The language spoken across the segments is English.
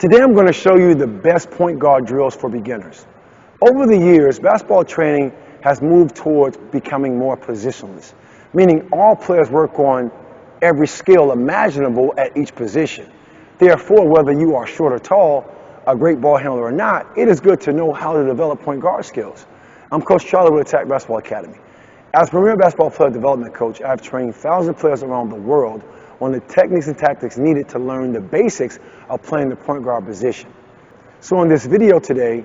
Today I'm going to show you the best point guard drills for beginners. Over the years, basketball training has moved towards becoming more positionless, meaning all players work on every skill imaginable at each position. Therefore, whether you are short or tall, a great ball handler or not, it is good to know how to develop point guard skills. I'm Coach Charlie with Attack Basketball Academy. As premier basketball player development coach, I have trained thousands of players around the world on the techniques and tactics needed to learn the basics of playing the point guard position. So in this video today,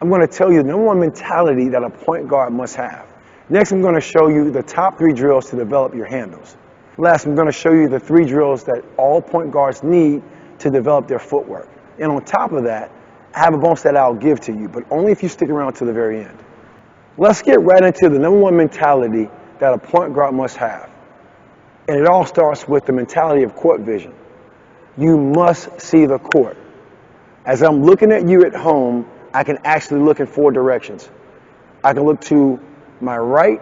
I'm going to tell you the number one mentality that a point guard must have. Next, I'm going to show you the top 3 drills to develop your handles. Last, I'm going to show you the 3 drills that all point guards need to develop their footwork. And on top of that, I have a bonus that I'll give to you, but only if you stick around to the very end. Let's get right into the number one mentality that a point guard must have. And it all starts with the mentality of court vision. You must see the court. As I'm looking at you at home, I can actually look in 4 directions. I can look to my right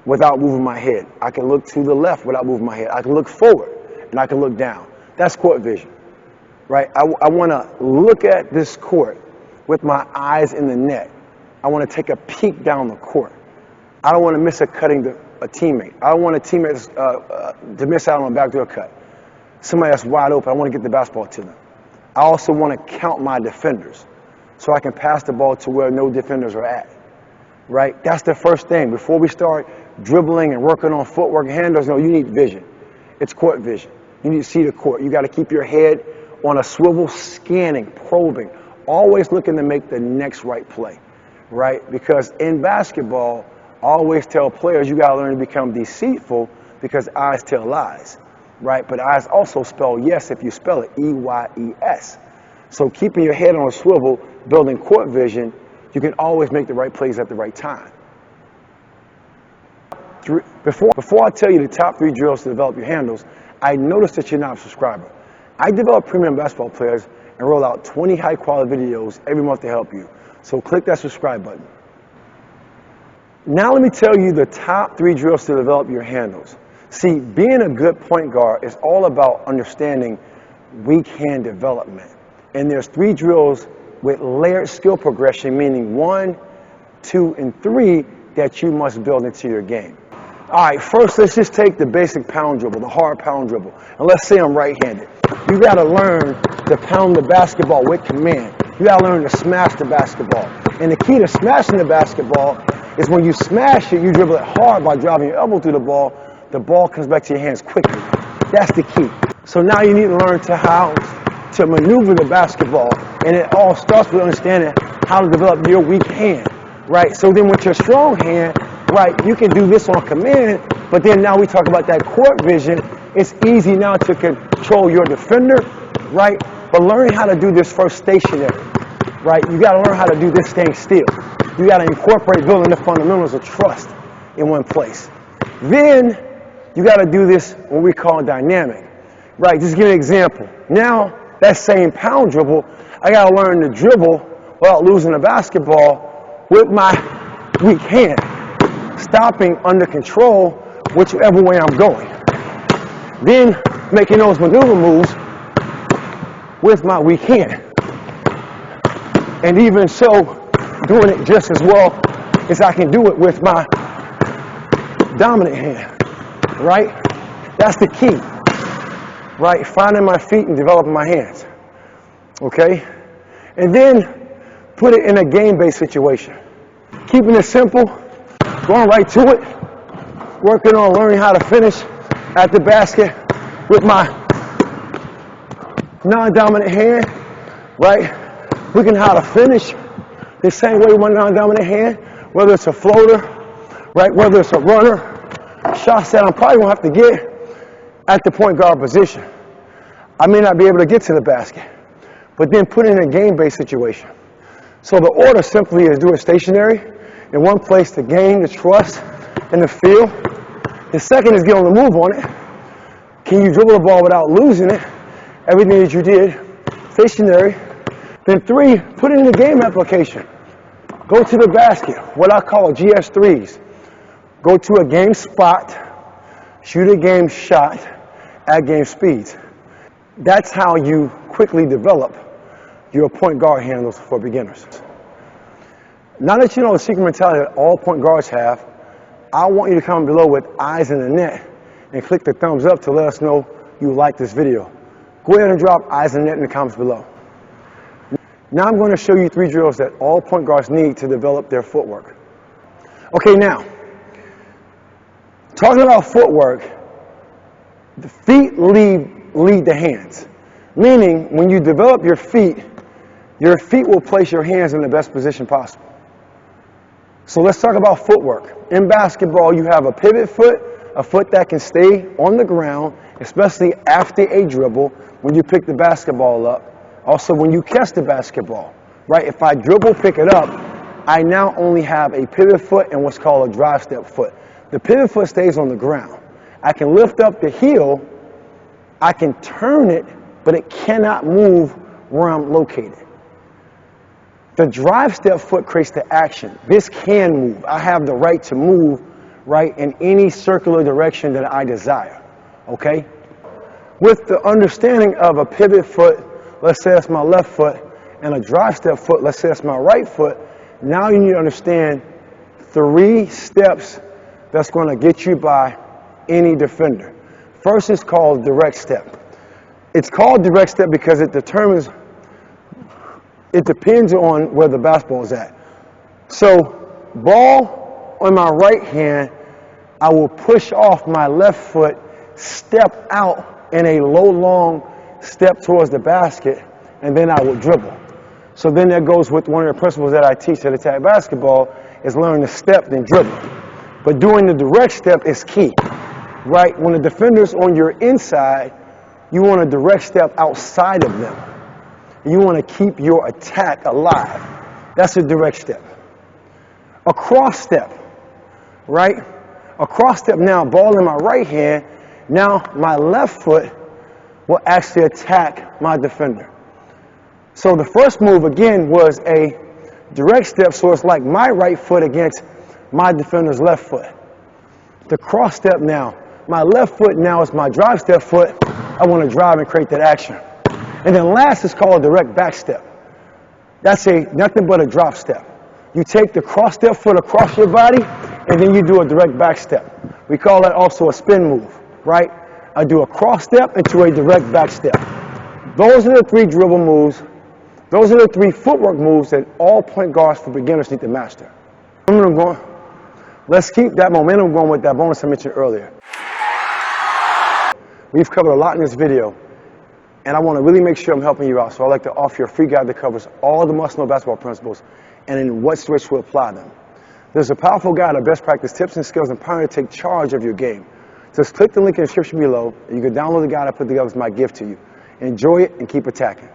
without moving my head. I can look to the left without moving my head. I can look forward and I can look down. That's court vision, right? I want to look at this court with my eyes in the net. I want to take a peek down the court. I don't want to miss a teammate. I don't want a teammate to miss out on a backdoor cut. Somebody that's wide open, I want to get the basketball to them. I also want to count my defenders so I can pass the ball to where no defenders are at, right? That's the first thing. Before we start dribbling and working on footwork and handles, no, you need vision. It's court vision. You need to see the court. You got to keep your head on a swivel, scanning, probing, always looking to make the next right play, right? Because in basketball, I always tell players you got to learn to become deceitful because eyes tell lies, right? But eyes also spell yes if you spell it, E-Y-E-S. So keeping your head on a swivel, building court vision, you can always make the right plays at the right time. Before I tell you the top 3 drills to develop your handles, I noticed that you're not a subscriber. I develop premium basketball players and roll out 20 high-quality videos every month to help you. So click that subscribe button. Now let me tell you the top 3 drills to develop your handles. See, being a good point guard is all about understanding weak hand development. And there's 3 drills with layered skill progression, meaning 1, 2, and 3 that you must build into your game. All right, first let's just take the basic pound dribble, the hard pound dribble. And let's say I'm right-handed. You got to learn to pound the basketball with command. You got to learn to smash the basketball. And the key to smashing the basketball is when you smash it, you dribble it hard by driving your elbow through the ball comes back to your hands quickly. That's the key. So now you need to learn how to maneuver the basketball. And it all starts with understanding how to develop your weak hand, right? So then with your strong hand, right, you can do this on command, but then now we talk about that court vision. It's easy now to control your defender, right? But learning how to do this first stationary, right? You got to learn how to do this staying still. You got to incorporate building the fundamentals of trust in one place. Then you got to do this what we call dynamic, right? Just give an example. Now that same pound dribble, I got to learn to dribble without losing the basketball with my weak hand, stopping under control whichever way I'm going. Then making those maneuver moves with my weak hand. And even so, doing it just as well as I can do it with my dominant hand, right? That's the key, right? Finding my feet and developing my hands, okay? And then put it in a game-based situation. Keeping it simple, going right to it, working on learning how to finish at the basket with my non-dominant hand, right? Looking how to finish the same way with my non-dominant hand, whether it's a floater, right? Whether it's a runner, shots that I'm probably going to have to get at the point guard position. I may not be able to get to the basket, but then put it in a game-based situation. So the order simply is do it stationary in one place to gain the trust and the feel. The second is get on the move on it. Can you dribble the ball without losing it? Everything that you did, stationary. Then 3, put it in the game application. Go to the basket, what I call GS3s. Go to a game spot, shoot a game shot at game speeds. That's how you quickly develop your point guard handles for beginners. Now that you know the secret mentality that all point guards have, I want you to comment below with eyes in the net and click the thumbs up to let us know you like this video. Go ahead and drop eyes in the net in the comments below. Now I'm going to show you 3 drills that all point guards need to develop their footwork. Okay, now, talking about footwork, the feet lead the hands. Meaning, when you develop your feet will place your hands in the best position possible. So let's talk about footwork. In basketball, you have a pivot foot, a foot that can stay on the ground, especially after a dribble when you pick the basketball up. Also, when you catch the basketball, right? If I dribble, pick it up, I now only have a pivot foot and what's called a drive step foot. The pivot foot stays on the ground. I can lift up the heel, I can turn it, but it cannot move where I'm located. The drive step foot creates the action. This can move. I have the right to move, right, in any circular direction that I desire, okay? With the understanding of a pivot foot, let's say that's my left foot, and a drive step foot, let's say that's my right foot, now you need to understand 3 steps that's going to get you by any defender. First is called direct step. It's called direct step because it depends on where the basketball is at. So, ball on my right hand, I will push off my left foot, step out in a low, long step towards the basket, and then I will dribble. So then that goes with one of the principles that I teach at Attack Basketball is learn to step, then dribble. But doing the direct step is key, right? When the defender's on your inside, you want to direct step outside of them. You want to keep your attack alive. That's a direct step. A cross step, right? A cross step now, ball in my right hand, now my left foot will actually attack my defender. So the first move, again, was a direct step, so it's like my right foot against my defender's left foot. The cross step now, my left foot now is my drive step foot. I want to drive and create that action. And then last is called a direct back step. That's nothing but a drop step. You take the cross step foot across your body, and then you do a direct back step. We call that also a spin move, right? I do a cross step into a direct back step. Those are the 3 dribble moves. Those are the 3 footwork moves that all point guards for beginners need to master. Let's keep that momentum going with that bonus I mentioned earlier. We've covered a lot in this video, and I want to really make sure I'm helping you out. So I'd like to offer you a free guide that covers all the must-know basketball principles and in what situation to apply them. There's a powerful guide of best practice tips and skills empowering you to take charge of your game. Just click the link in the description below, and you can download the guide I put together as my gift to you. Enjoy it and keep attacking.